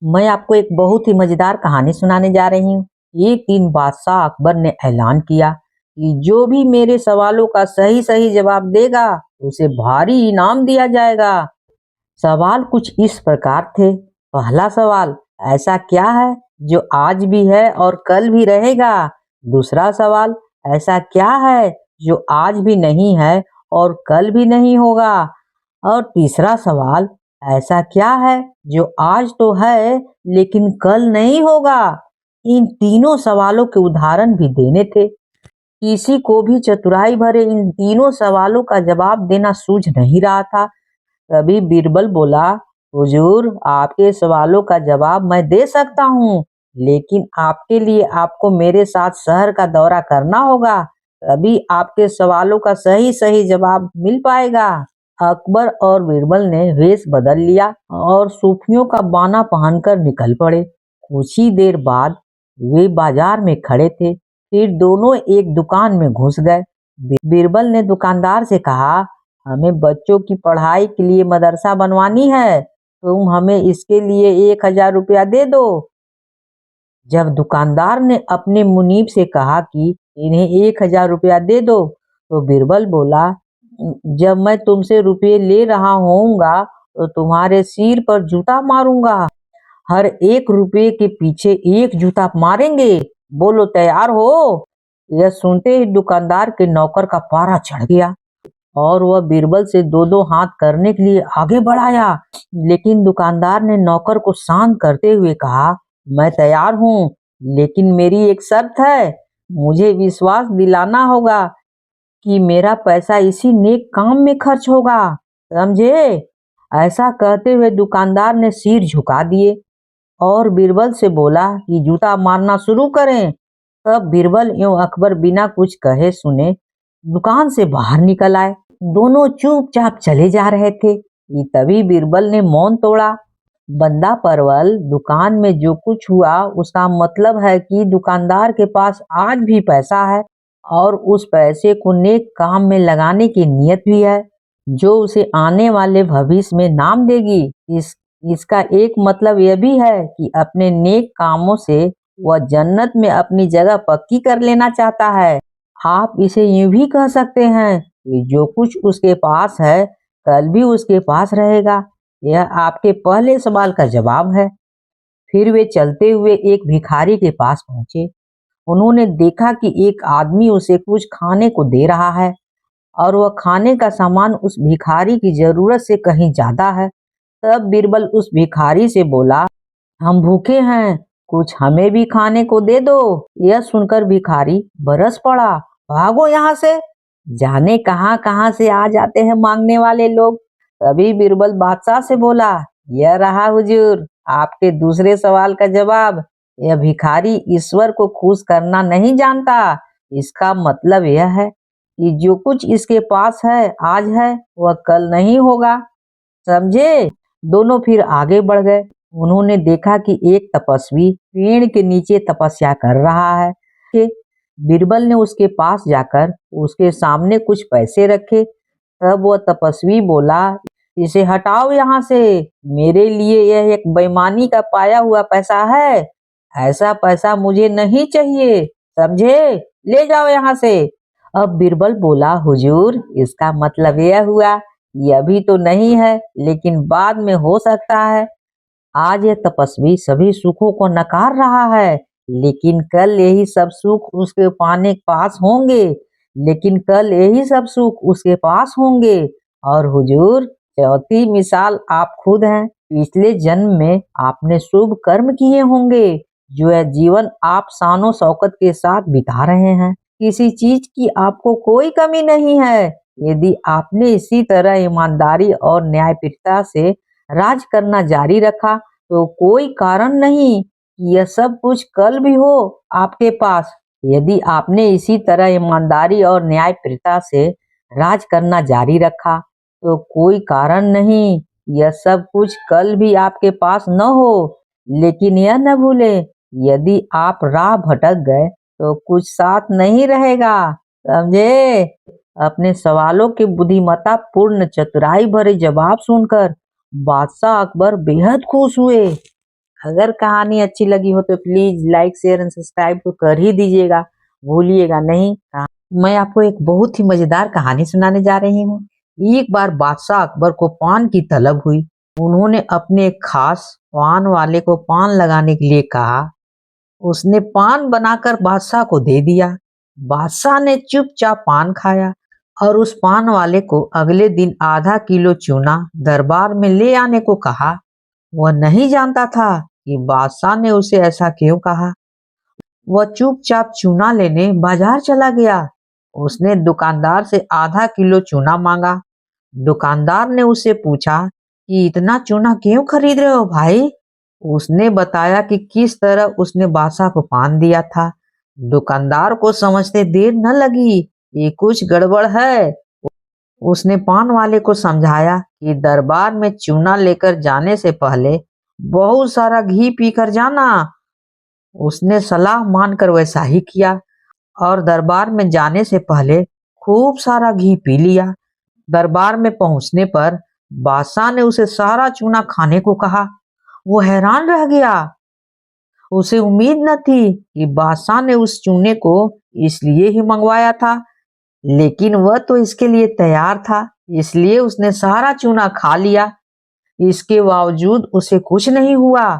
मैं आपको एक बहुत ही मजेदार कहानी सुनाने जा रही हूँ। एक दिन बादशाह अकबर ने ऐलान किया कि जो भी मेरे सवालों का सही सही जवाब देगा उसे भारी इनाम दिया जाएगा। सवाल कुछ इस प्रकार थे। पहला सवाल, ऐसा क्या है जो आज भी है और कल भी रहेगा? दूसरा सवाल, ऐसा क्या है जो आज भी नहीं है और कल भी नहीं होगा? और तीसरा सवाल, ऐसा क्या है जो आज तो है लेकिन कल नहीं होगा? इन तीनों सवालों के उदाहरण भी देने थे। किसी को भी चतुराई भरे इन तीनों सवालों का जवाब देना सूझ नहीं रहा था। तभी बीरबल बोला, हुजूर, आपके सवालों का जवाब मैं दे सकता हूँ, लेकिन आपके लिए आपको मेरे साथ शहर का दौरा करना होगा। तभी आपके सवालों का सही सही जवाब मिल पाएगा। अकबर और बीरबल ने वेश बदल लिया और सूफियों का बाना पहनकर निकल पड़े। कुछ ही देर बाद वे बाजार में खड़े थे। फिर दोनों एक दुकान में घुस गए। बीरबल ने दुकानदार से कहा, हमें बच्चों की पढ़ाई के लिए मदरसा बनवानी है, तुम हमें इसके लिए 1,000 रुपया दे दो। जब दुकानदार ने अपने मुनीब से कहा कि इन्हें 1,000 रुपया दे दो, तो बीरबल बोला, जब मैं तुमसे रुपये ले रहा होऊंगा तो तुम्हारे सिर पर जूता मारूंगा। हर 1 रुपये के पीछे एक जूता मारेंगे। बोलो, तैयार हो? यह सुनते ही दुकानदार के नौकर का पारा चढ़ गया और वह बीरबल से दो दो हाथ करने के लिए आगे बढ़ाया। लेकिन दुकानदार ने नौकर को शांत करते हुए कहा, मैं तैयार हूँ, लेकिन मेरी एक शर्त है। मुझे विश्वास दिलाना होगा कि मेरा पैसा इसी नेक काम में खर्च होगा, समझे? ऐसा कहते हुए दुकानदार ने सिर झुका दिए और बीरबल से बोला कि जूता मारना शुरू करें। तब बीरबल एवं अकबर बिना कुछ कहे सुने दुकान से बाहर निकल आए। दोनों चुपचाप चले जा रहे थे कि तभी बीरबल ने मौन तोड़ा। बंदा परवल, दुकान में जो कुछ हुआ उसका मतलब है कि दुकानदार के पास आज भी पैसा है और उस पैसे को नेक काम में लगाने की नीयत भी है, जो उसे आने वाले भविष्य में नाम देगी। इसका एक मतलब यह भी है कि अपने नेक कामों से वह जन्नत में अपनी जगह पक्की कर लेना चाहता है। आप इसे यूं भी कह सकते हैं कि जो कुछ उसके पास है कल भी उसके पास रहेगा। यह आपके पहले सवाल का जवाब है। फिर वे चलते हुए एक भिखारी के पास पहुंचे। उन्होंने देखा कि एक आदमी उसे कुछ खाने को दे रहा है और वह खाने का सामान उस भिखारी की जरूरत से कहीं ज्यादा है। तब बीरबल उस भिखारी से बोला, हम भूखे हैं, कुछ हमें भी खाने को दे दो। यह सुनकर भिखारी बरस पड़ा, भागो यहाँ से, जाने कहाँ कहाँ से आ जाते हैं मांगने वाले लोग। तभी बीरबल बादशाह से बोला, यह रहा हुजूर आपके दूसरे सवाल का जवाब। यह भिखारी ईश्वर को खुश करना नहीं जानता। इसका मतलब यह है कि जो कुछ इसके पास है आज है, वह कल नहीं होगा, समझे? दोनों फिर आगे बढ़ गए। उन्होंने देखा कि एक तपस्वी पेड़ के नीचे तपस्या कर रहा है। कि बीरबल ने उसके पास जाकर उसके सामने कुछ पैसे रखे। तब वह तपस्वी बोला, इसे हटाओ यहाँ से, मेरे लिए यह एक बेईमानी का पाया हुआ पैसा है। ऐसा पैसा मुझे नहीं चाहिए, समझे? ले जाओ यहाँ से। अब बीरबल बोला, हुजूर, इसका मतलब यह हुआ ये अभी तो नहीं है, लेकिन बाद में हो सकता है। आज यह तपस्वी सभी सुखों को नकार रहा है, लेकिन कल यही सब सुख उसके पाने पास होंगे। लेकिन कल यही सब सुख उसके पास होंगे। और हुजूर, चौथी मिसाल आप खुद हैं। पिछले जन्म में आपने शुभ कर्म किए होंगे, जो यह जीवन आप शानो शौकत के साथ बिता रहे हैं। किसी चीज की आपको कोई कमी नहीं है। यदि आपने इसी तरह ईमानदारी और न्यायप्रियता से राज करना जारी रखा तो कोई कारण नहीं कि यह सब कुछ कल भी हो आपके पास। यदि आपने इसी तरह ईमानदारी और न्यायप्रियता से राज करना जारी रखा तो कोई कारण नहीं यह सब कुछ कल भी आपके पास न हो। लेकिन यह न भूले, यदि आप राह भटक गए तो कुछ साथ नहीं रहेगा, समझे? अपने सवालों के बुद्धिमत्ता पूर्ण चतुराई भरे जवाब सुनकर बादशाह अकबर बेहद खुश हुए। अगर कहानी अच्छी लगी हो तो please like share and subscribe तो कर ही दीजिएगा, भूलिएगा नहीं। मैं आपको एक बहुत ही मजेदार कहानी सुनाने जा रही हूँ। एक बार बादशाह अकबर को पान की तलब हुई। उन्होंने अपने एक खास पान वाले को पान लगाने के लिए कहा। उसने पान बनाकर बादशाह को दे दिया। बादशाह ने चुपचाप पान खाया और उस पान वाले को अगले दिन आधा किलो चूना दरबार में ले आने को कहा। वह नहीं जानता था कि बादशाह ने उसे ऐसा क्यों कहा। वह चुपचाप चूना लेने बाजार चला गया। उसने दुकानदार से आधा किलो चूना मांगा। दुकानदार ने उससे पूछा कि इतना चूना क्यों खरीद रहे हो भाई। उसने बताया कि किस तरह उसने बादशाह को पान दिया था। दुकानदार को समझते देर न लगी, ये कुछ गड़बड़ है। उसने पान वाले को समझाया कि दरबार में चूना लेकर जाने से पहले बहुत सारा घी पीकर जाना। उसने सलाह मानकर वैसा ही किया और दरबार में जाने से पहले खूब सारा घी पी लिया। दरबार में पहुंचने पर बादशाह ने उसे सारा चूना खाने को कहा। वो हैरान रह गया। उसे उम्मीद न थी कि बादशाह ने उस चूने को इसलिए ही मंगवाया था, लेकिन वह तो इसके लिए तैयार था, इसलिए उसने सारा चूना खा लिया। इसके बावजूद उसे कुछ नहीं हुआ।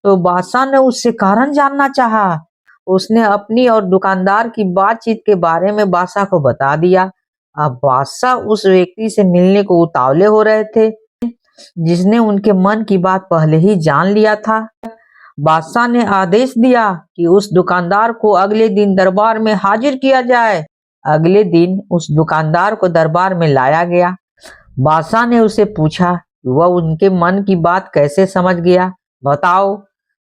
तो बादशाह ने उससे कारण जानना चाहा। उसने अपनी और दुकानदार की बातचीत के बारे में बादशाह को बता दिया। अब बादशाह उस व्यक्ति से मिलने को उतावले हो रहे थे जिसने उनके मन की बात पहले ही जान लिया था। बादशाह ने आदेश दिया कि उस दुकानदार को अगले दिन दरबार में हाजिर किया जाए। अगले दिन उस दुकानदार को दरबार में लाया गया। बादशाह ने उसे पूछा कि वह उनके मन की बात कैसे समझ गया, बताओ।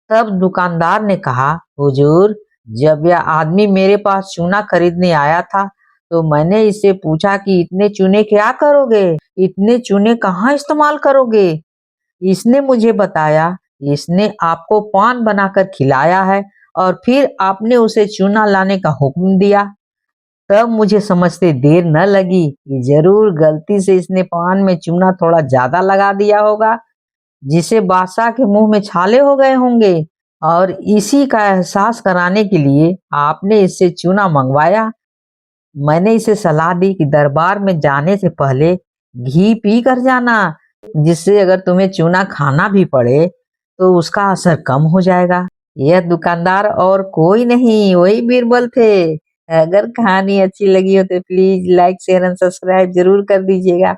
तब दुकानदार ने कहा, हुजूर, जब यह आदमी मेरे पास चूना खरीदने आया था तो मैंने इससे पूछा कि इतने चूने क्या करोगे, इतने चूने कहाँ इस्तेमाल करोगे। इसने मुझे बताया इसने आपको पान बनाकर खिलाया है और फिर आपने उसे चूना लाने का हुक्म दिया। तब मुझे समझते देर न लगी कि जरूर गलती से इसने पान में चूना थोड़ा ज्यादा लगा दिया होगा, जिसे बादशाह के मुंह में छाले हो गए होंगे और इसी का एहसास कराने के लिए आपने इससे चूना मंगवाया। मैंने इसे सलाह दी कि दरबार में जाने से पहले घी पी कर जाना, जिससे अगर तुम्हें चूना खाना भी पड़े तो उसका असर कम हो जाएगा। यह दुकानदार और कोई नहीं, वही बीरबल थे। अगर कहानी अच्छी लगी हो तो please like share and subscribe जरूर कर दीजिएगा,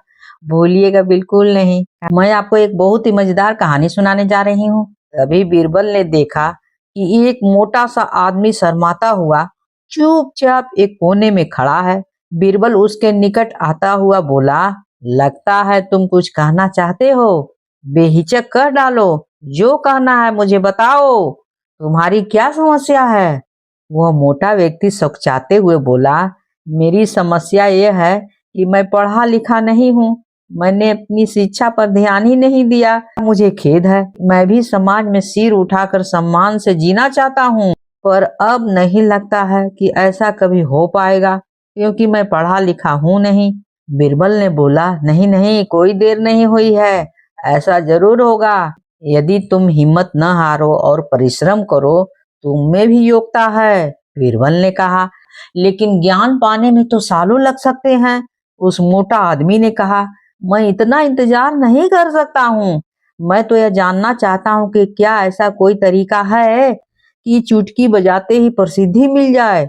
भूलिएगा बिल्कुल नहीं। मैं आपको एक बहुत ही मजेदार कहानी सुनाने जा रही हूँ। तभी बीरबल ने देखा कि एक मोटा सा आदमी शर्माता हुआ चुपचाप एक कोने में खड़ा है। बीरबल उसके निकट आता हुआ बोला, लगता है तुम कुछ कहना चाहते हो, बेहिचक कर डालो, जो कहना है मुझे बताओ, तुम्हारी क्या समस्या है। वह मोटा व्यक्ति सकचाते हुए बोला, मेरी समस्या यह है कि मैं पढ़ा लिखा नहीं हूँ, मैंने अपनी शिक्षा पर ध्यान ही नहीं दिया, मुझे खेद है। मैं भी समाज में सिर उठाकर सम्मान से जीना चाहता हूँ, पर अब नहीं लगता है कि ऐसा कभी हो पाएगा क्योंकि मैं पढ़ा लिखा हूँ नहीं। बीरबल ने बोला, नहीं नहीं, कोई देर नहीं हुई है, ऐसा जरूर होगा। यदि तुम हिम्मत न हारो और परिश्रम करो, तुम में भी योग्यता है। बीरबल ने कहा, लेकिन ज्ञान पाने में तो सालों लग सकते हैं। उस मोटा आदमी ने कहा, मैं इतना इंतजार नहीं कर सकता हूँ। मैं तो यह जानना चाहता हूँ कि क्या ऐसा कोई तरीका है कि चुटकी बजाते ही प्रसिद्धि मिल जाए।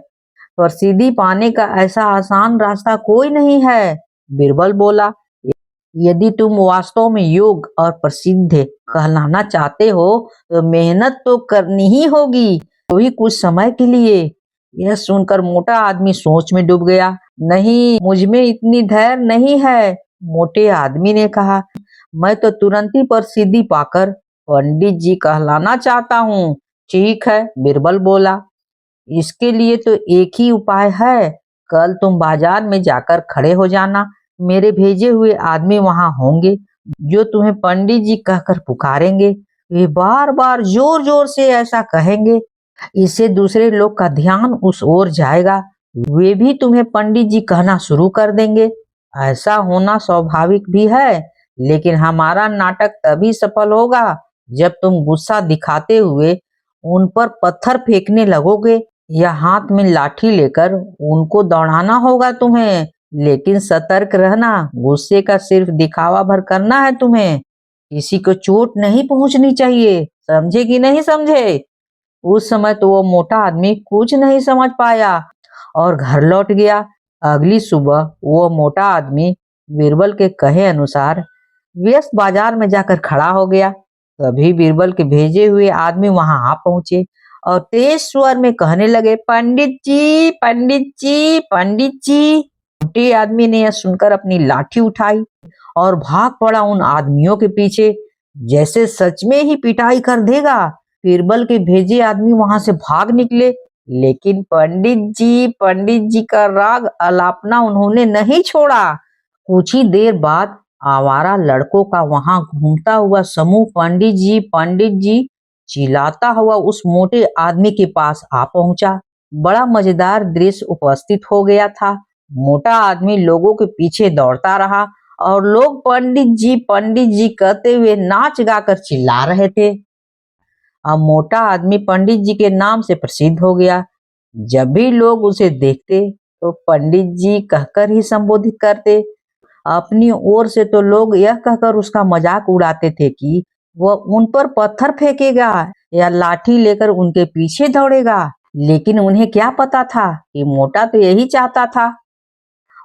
प्रसिद्धि पाने का ऐसा आसान रास्ता कोई नहीं है। बीरबल बोला, यदि तुम वास्तव में योग्य और प्रसिद्ध कहलाना चाहते हो तो मेहनत तो करनी ही होगी, तो ही कुछ समय के लिए। यह सुनकर मोटा आदमी सोच में डूब गया। नहीं, मुझ में इतनी धैर्य नहीं है। मोटे आदमी ने कहा, मैं तो तुरंत ही प्रसिद्धि पाकर पंडित जी कहलाना चाहता हूँ। ठीक है, बीरबल बोला, इसके लिए तो एक ही उपाय है। कल तुम बाजार में जाकर खड़े हो जाना, मेरे भेजे हुए आदमी वहां होंगे जो तुम्हें पंडित जी कहकर पुकारेंगे। वे बार बार जोर जोर से ऐसा कहेंगे, इससे दूसरे लोग का ध्यान उस ओर जाएगा, वे भी तुम्हें पंडित जी कहना शुरू कर देंगे। ऐसा होना स्वाभाविक भी है, लेकिन हमारा नाटक तभी सफल होगा जब तुम गुस्सा दिखाते हुए उन पर पत्थर फेंकने लगोगे या हाथ में लाठी लेकर उनको दौड़ाना होगा तुम्हें। लेकिन सतर्क रहना, गुस्से का सिर्फ दिखावा भर करना है तुम्हें। किसी को चोट नहीं पहुंचनी चाहिए, समझे कि नहीं समझे? उस समय तो वो मोटा आदमी कुछ नहीं समझ पाया और घर लौट गया। अगली सुबह वो मोटा आदमी बीरबल के कहे अनुसार व्यस्त बाजार में जाकर खड़ा हो गया। तभी बीरबल के भेजे हुए आदमी वहां आ पहुंचे और तेज स्वर में कहने लगे, पंडित जी, पंडित जी, पंडित जी। मोटे आदमी ने यह सुनकर अपनी लाठी उठाई और भाग पड़ा उन आदमियों के पीछे, जैसे सच में ही पिटाई कर देगा। बीरबल के भेजे आदमी वहां से भाग निकले, लेकिन पंडित जी का राग अलापना उन्होंने नहीं छोड़ा। कुछ ही देर बाद आवारा लड़कों का वहां घूमता हुआ समूह पंडित जी चिल्लाता हुआ उस मोटे आदमी के पास आ पहुंचा। बड़ा मजेदार दृश्य उपस्थित हो गया था। मोटा आदमी लोगों के पीछे दौड़ता रहा और लोग पंडित जी कहते हुए नाच गाकर चिल्ला रहे थे। अब मोटा आदमी पंडित जी के नाम से प्रसिद्ध हो गया। जब भी लोग उसे देखते तो पंडित जी कहकर ही संबोधित करते। अपनी ओर से तो लोग यह कहकर उसका मजाक उड़ाते थे कि वह उन पर पत्थर फेंकेगा या लाठी लेकर उनके पीछे दौड़ेगा। लेकिन उन्हें क्या पता था कि मोटा तो यही चाहता था,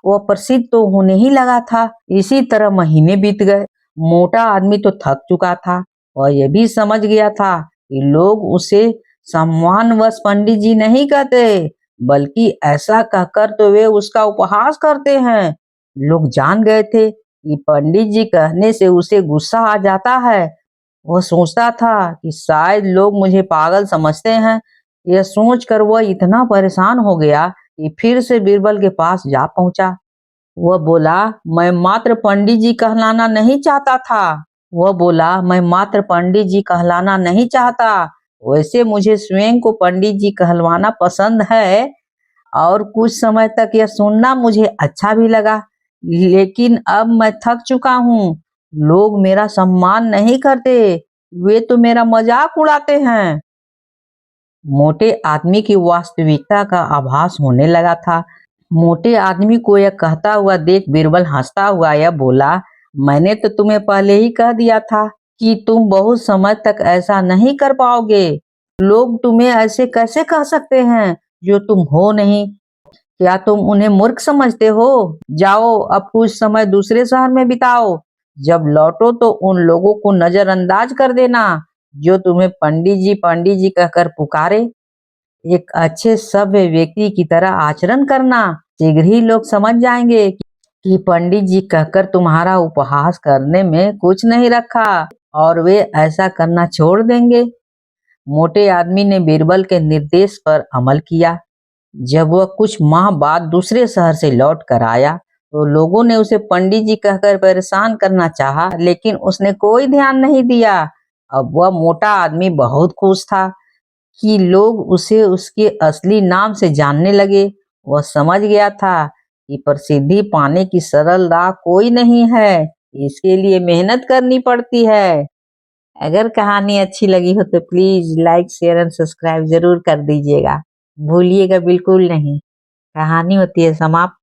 वह प्रसिद्ध तो होने ही लगा था। इसी तरह महीने बीत गए। मोटा आदमी तो थक चुका था और यह भी समझ गया था कि लोग उसे सम्मानवश पंडित जी नहीं कहते, बल्कि ऐसा कहकर तो वे उसका उपहास करते हैं। लोग जान गए थे कि पंडित जी कहने से उसे गुस्सा आ जाता है। वह सोचता था कि शायद लोग मुझे पागल समझते हैं। यह सोचकर वह इतना परेशान हो गया कि फिर से बीरबल के पास जा पहुंचा। वह बोला, मैं मात्र पंडित जी कहलाना नहीं चाहता था। वह बोला, मैं मात्र पंडित जी कहलाना नहीं चाहता। वैसे मुझे स्वयं को पंडित जी कहलवाना पसंद है और कुछ समय तक यह सुनना मुझे अच्छा भी लगा। लेकिन अब मैं थक चुका हूँ। लोग मेरा सम्मान नहीं करते, वे तो मेरा मजाक उड़ाते हैं। मोटे आदमी की वास्तविकता का आभास होने लगा था। मोटे आदमी को यह कहता हुआ देख बीरबल हंसता हुआ यह बोला, मैंने तो तुम्हें पहले ही कह दिया था कि तुम बहुत समय तक ऐसा नहीं कर पाओगे। लोग तुम्हें ऐसे कैसे कह सकते हैं जो तुम हो नहीं? क्या तुम उन्हें मूर्ख समझते हो? जाओ अब कुछ समय दूसरे शहर में बिताओ। जब लौटो तो उन लोगों को नजरअंदाज कर देना जो तुम्हें पंडित जी कहकर पुकारे। एक अच्छे सभ्य व्यक्ति की तरह आचरण करना। शीघ्र ही लोग समझ जाएंगे कि पंडित जी कहकर तुम्हारा उपहास करने में कुछ नहीं रखा और वे ऐसा करना छोड़ देंगे। मोटे आदमी ने बीरबल के निर्देश पर अमल किया। जब वह कुछ माह बाद दूसरे शहर से लौट कर आया तो लोगों ने उसे पंडित जी कहकर परेशान करना चाहा, लेकिन उसने कोई ध्यान नहीं दिया। अब वह मोटा आदमी बहुत खुश था कि लोग उसे उसके असली नाम से जानने लगे। वह समझ गया था कि प्रसिद्धि पाने की सरल राह कोई नहीं है, इसके लिए मेहनत करनी पड़ती है। अगर कहानी अच्छी लगी हो तो please like, share and subscribe जरूर कर दीजिएगा। भूलिएगा बिल्कुल नहीं। कहानी होती है समाप्त।